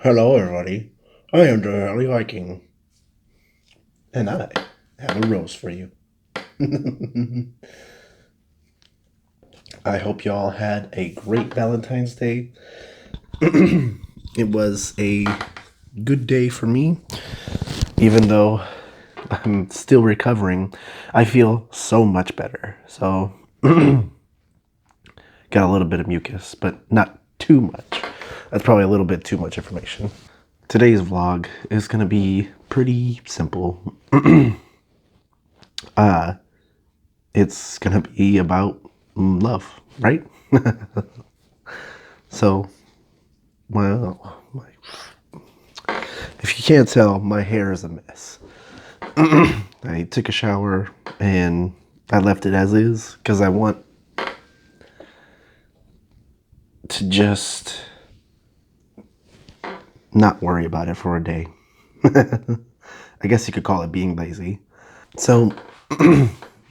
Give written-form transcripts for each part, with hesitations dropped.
Hello, everybody. I am the Early Viking, and I have a rose for you. I hope y'all had a great Valentine's Day. It was a good day for me, even though I'm still recovering. I feel so much better. So, got a little bit of mucus, but not too much. That's probably a little bit too much information. Today's vlog is going to be pretty simple. It's going to be about love, right? So, well, if you can't tell, my hair is a mess. I took a shower and I left it as is because I want to just not worry about it for a day. I guess you could call it being lazy. So,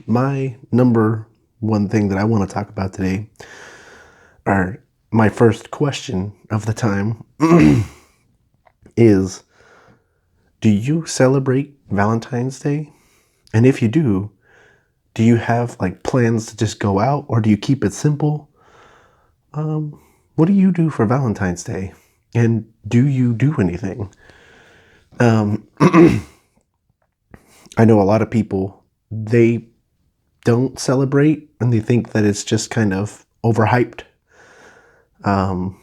my number one thing that I want to talk about today, or my first question of the time, is, do you celebrate Valentine's Day? And if you do you have like plans to just go out, or do you keep it simple? What do you do for Valentine's Day? And do you do anything? I know a lot of people, they don't celebrate and they think that it's just kind of overhyped. I'm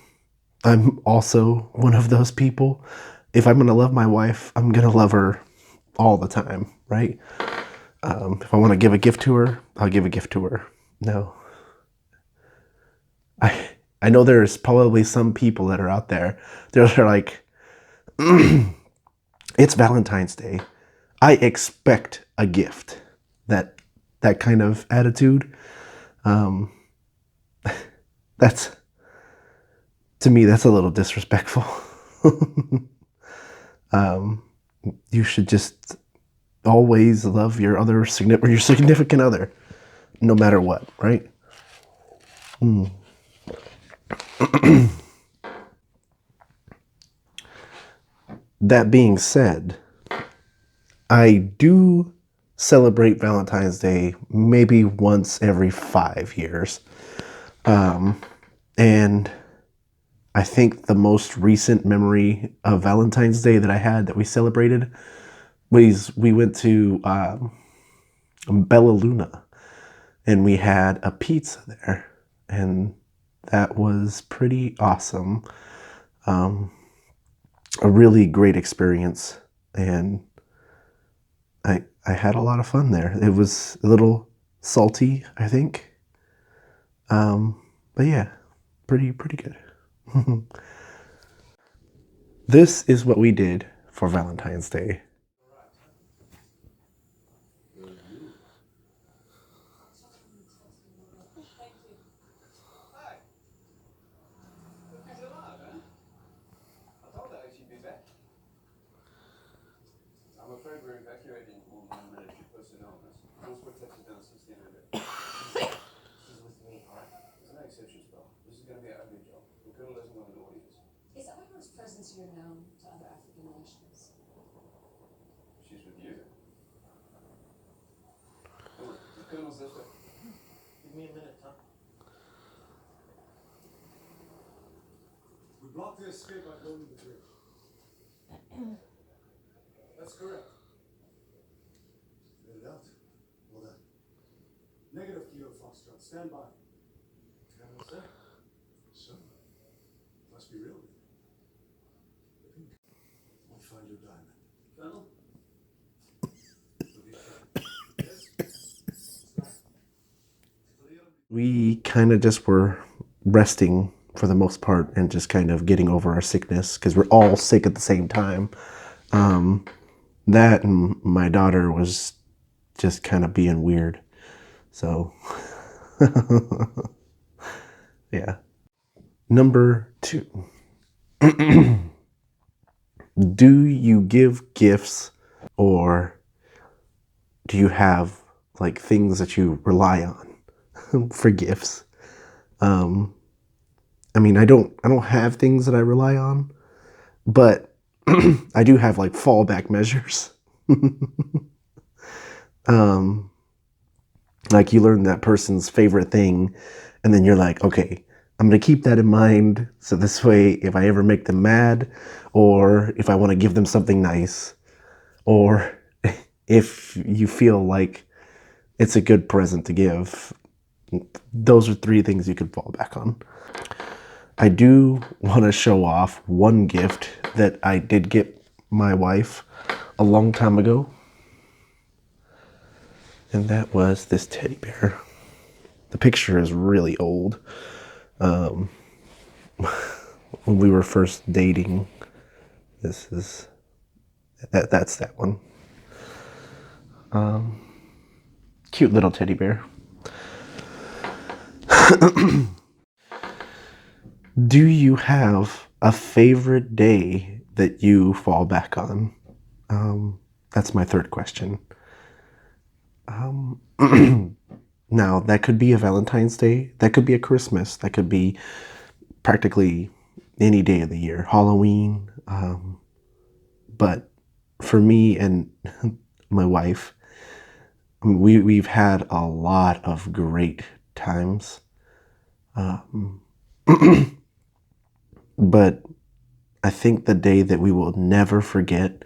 also one of those people. If I'm going to love my wife, I'm going to love her all the time, right? If I want to give a gift to her, I'll give a gift to her. No. I know there's probably some people that are out there. They're like, it's Valentine's Day. I expect a gift. That kind of attitude. That's, to me, that's a little disrespectful. You should just always love your significant other, no matter what, right? That being said, I do celebrate Valentine's Day maybe once every 5 years. And I think the most recent memory of Valentine's Day that I had that we celebrated was we went to Bella Luna and we had a pizza there. And that was pretty awesome. A really great experience. And I had a lot of fun there. It was a little salty, I think. But yeah, pretty good. This is what we did for Valentine's Day. I'm afraid we're evacuating all non-military personnel. Transport taxi down 1600. She's with me, alright? There's no exceptions, pal. This is going to be an ugly job. The colonel doesn't want an audience. Is Eleanor's presence here known to other African nations? She's with you. Come on, the colonel's this way. Give me a minute, huh? We blocked the escape by building the bridge. That's correct. Get it out. Well done. Negative, Kilo Foxtrot. Stand by. Colonel, sir. So, must be real. We'll find your diamond. Colonel? We kind of just were resting for the most part and just kind of getting over our sickness because we're all sick at the same time. That and my daughter was just kind of being weird. So, yeah. Number 2. Do you give gifts, or do you have like things that you rely on for gifts? I mean, I don't have things that I rely on. But I do have like fallback measures. Like you learn that person's favorite thing, and then you're like, okay, I'm going to keep that in mind. So this way, if I ever make them mad, or if I want to give them something nice, or if you feel like it's a good present to give, those are 3 things you could fall back on. I do want to show off one gift that I did get my wife a long time ago. And that was this teddy bear. The picture is really old. When we were first dating, that's that one. Cute little teddy bear. Do you have a favorite day that you fall back on? That's my 3rd question. Now, that could be a Valentine's Day. That could be a Christmas. That could be practically any day of the year. Halloween. But for me and my wife, we've had a lot of great times. But I think the day that we will never forget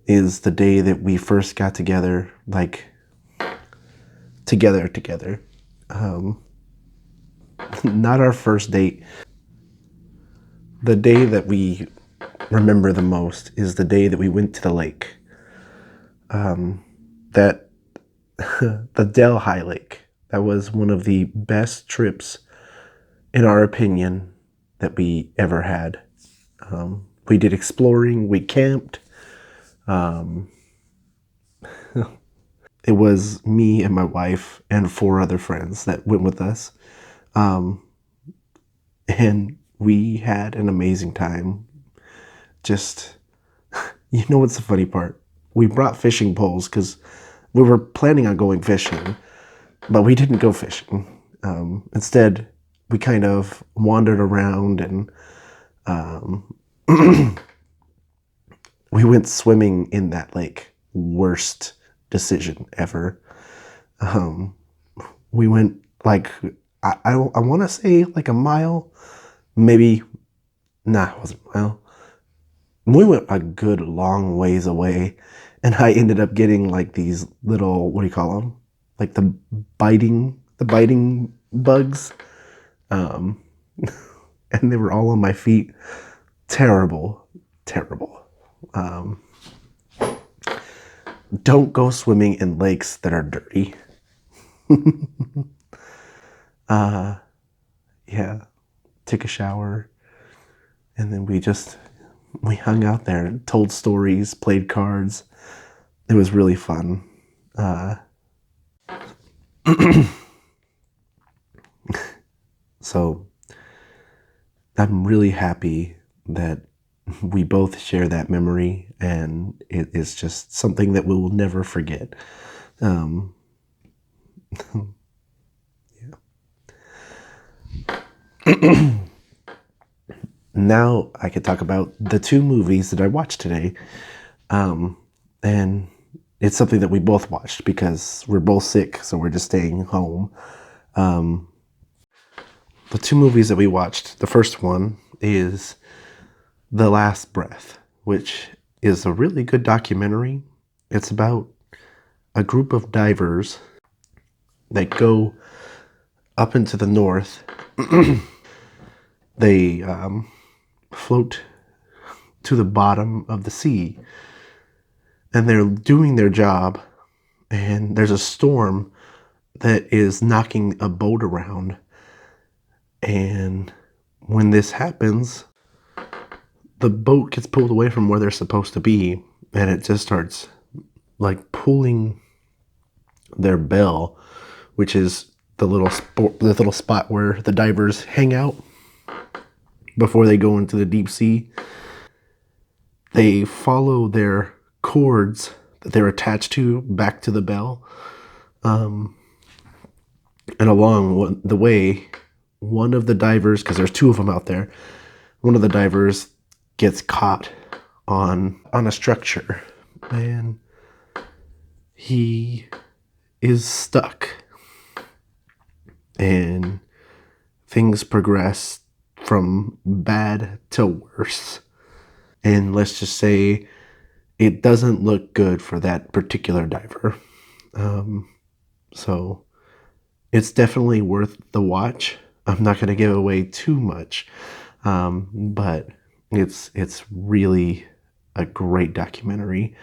is the day that we first got together, like together. Not our first date. The day that we remember the most is the day that we went to the lake. That the Delhi Lake. That was one of the best trips, in our opinion, that we ever had. We did exploring. We camped. It was me and my wife and 4 other friends that went with us. And we had an amazing time. Just, you know what's the funny part? We brought fishing poles because we were planning on going fishing, but we didn't go fishing. Instead, we kind of wandered around and we went swimming in that lake. Worst decision ever. We went like, I want to say like a mile, maybe, nah, it wasn't a mile. We went a good long ways away, and I ended up getting like these little, what do you call them? Like the biting bugs. And they were all on my feet. Terrible. Don't go swimming in lakes that are dirty. Yeah, took a shower, and then we hung out there and told stories, played cards. It was really fun. So I'm really happy that we both share that memory, and it is just something that we will never forget. Now I could talk about the 2 movies that I watched today. And it's something that we both watched because we're both sick, so we're just staying home. The 2 movies that we watched, the first one is The Last Breath, which is a really good documentary. It's about a group of divers that go up into the north. They float to the bottom of the sea, and they're doing their job, and there's a storm that is knocking a boat around. And when this happens, the boat gets pulled away from where they're supposed to be, and it just starts like pulling their bell, which is the little spot where the divers hang out before they go into the deep sea. They follow their cords that they're attached to back to the bell. And along the way, one of the divers, because there's 2 of them out there, one of the divers gets caught on a structure, and he is stuck, and things progress from bad to worse. And let's just say it doesn't look good for that particular diver. So it's definitely worth the watch. I'm not going to give away too much, but it's really a great documentary.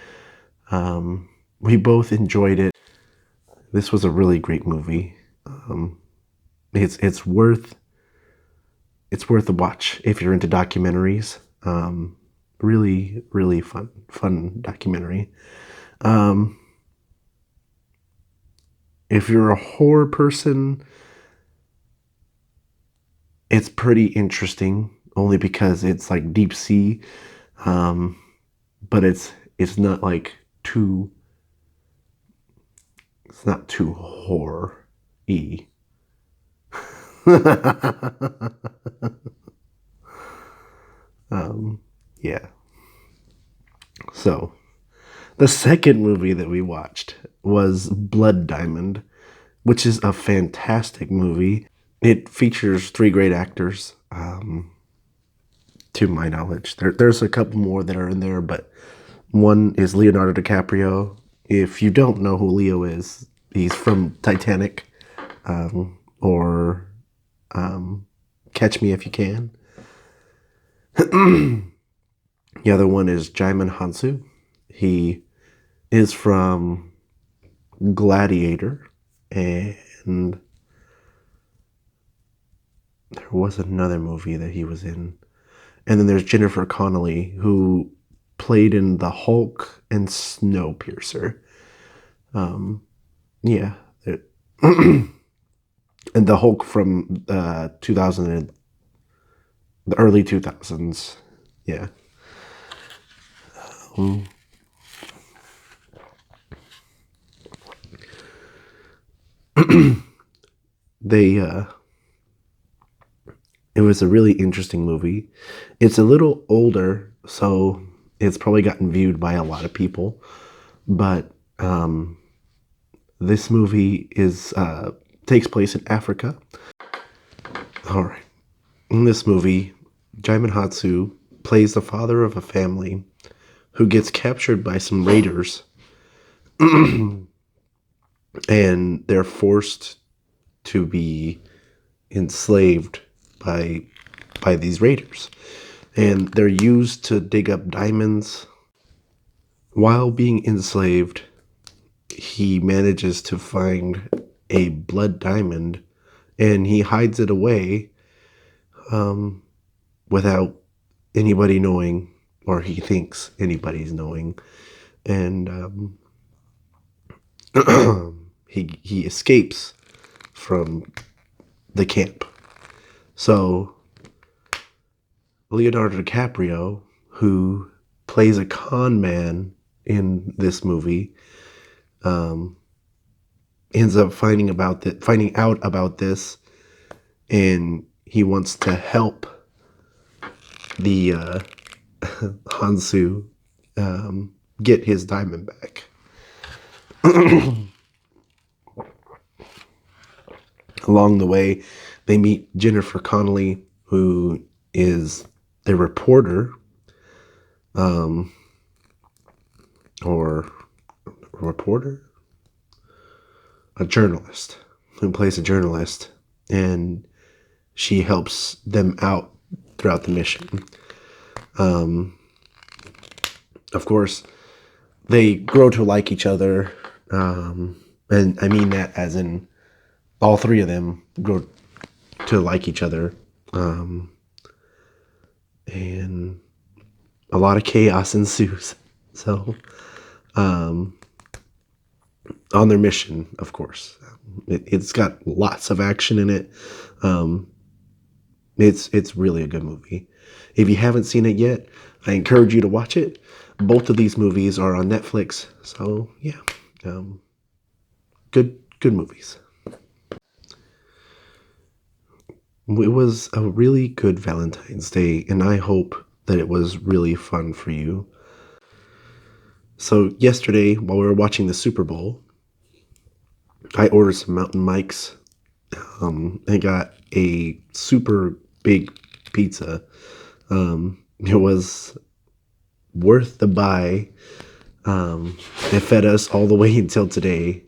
We both enjoyed it. This was a really great movie. It's worth a watch if you're into documentaries. Really fun documentary. If you're a horror person, it's pretty interesting only because it's like deep sea, but it's not too horror-y. Yeah. So the second movie that we watched was Blood Diamond, which is a fantastic movie. It features 3 great actors, to my knowledge. There's a couple more that are in there, but one is Leonardo DiCaprio. If you don't know who Leo is, he's from Titanic, or Catch Me If You Can. The other one is Jaimin Hansu. He is from Gladiator, and there was another movie that he was in. And then there's Jennifer Connelly, who played in The Hulk and Snowpiercer. Yeah. And The Hulk from 2000, the early 2000s. Yeah. It was a really interesting movie. It's a little older, so it's probably gotten viewed by a lot of people. But this movie takes place in Africa. All right. In this movie, Jaimin Hatsu plays the father of a family who gets captured by some raiders, and they're forced to be enslaved by these raiders, and they're used to dig up diamonds. While being enslaved, he manages to find a blood diamond, and he hides it away, without anybody knowing, or he thinks anybody's knowing, and he escapes from the camp. So Leonardo DiCaprio, who plays a con man in this movie, ends up finding out about this, and he wants to help the Hansu get his diamond back. Along the way, they meet Jennifer Connelly, who is a reporter, a journalist, who plays a journalist, and she helps them out throughout the mission. Of course, they grow to like each other, and I mean that as in all 3 of them grow to like each other, and a lot of chaos ensues. So, on their mission, of course, it's got lots of action in it. It's really a good movie. If you haven't seen it yet, I encourage you to watch it. Both of these movies are on Netflix, so yeah, good movies. It was a really good Valentine's Day, and I hope that it was really fun for you. So yesterday, while we were watching the Super Bowl, I ordered some mountain mics. I got a super big pizza. It was worth the buy. It fed us all the way until today.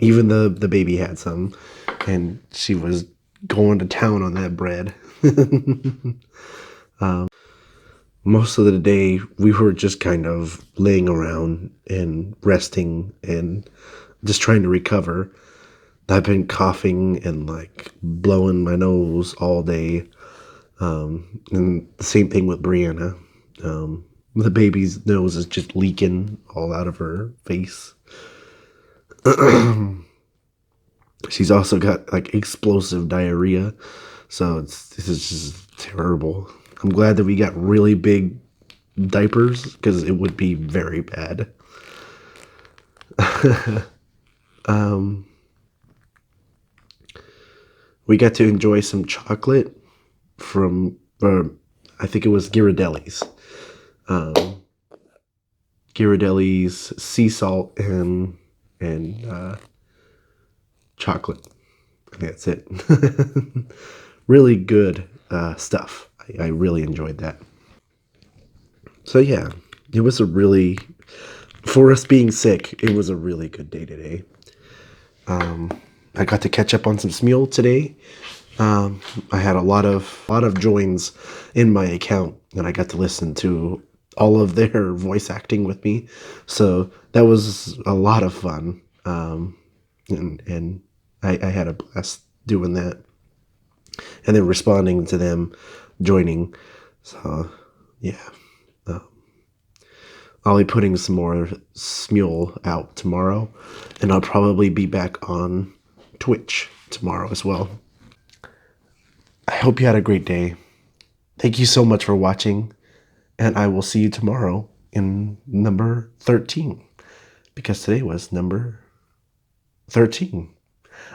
Even the baby had some, and she was going to town on that bread. Most of the day, we were just kind of laying around and resting and just trying to recover. I've been coughing and like blowing my nose all day. And the same thing with Brianna. The baby's nose is just leaking all out of her face. She's also got like explosive diarrhea. So this is just terrible. I'm glad that we got really big diapers because it would be very bad. We got to enjoy some chocolate from, I think it was Ghirardelli's. Ghirardelli's sea salt and chocolate. I think that's it. Really good stuff. I really enjoyed that. So yeah, it was for us being sick, it was a really good day today. I got to catch up on some Smule today. I had a lot of joins in my account, and I got to listen to all of their voice acting with me. So that was a lot of fun. And I had a blast doing that. And then responding to them joining. So yeah. I'll be putting some more Smule out tomorrow, and I'll probably be back on Twitch tomorrow as well. I hope you had a great day. Thank you so much for watching, and I will see you tomorrow in number 13, because today was number 13.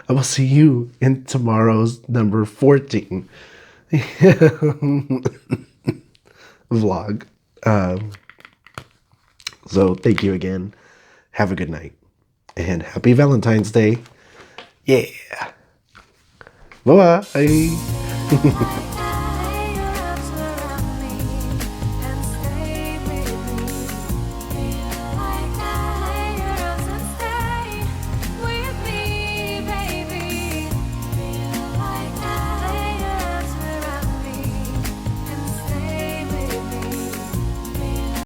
I will see you in tomorrow's number 14 vlog. So thank you again. Have a good night. And happy Valentine's Day. Yeah. Bye-bye.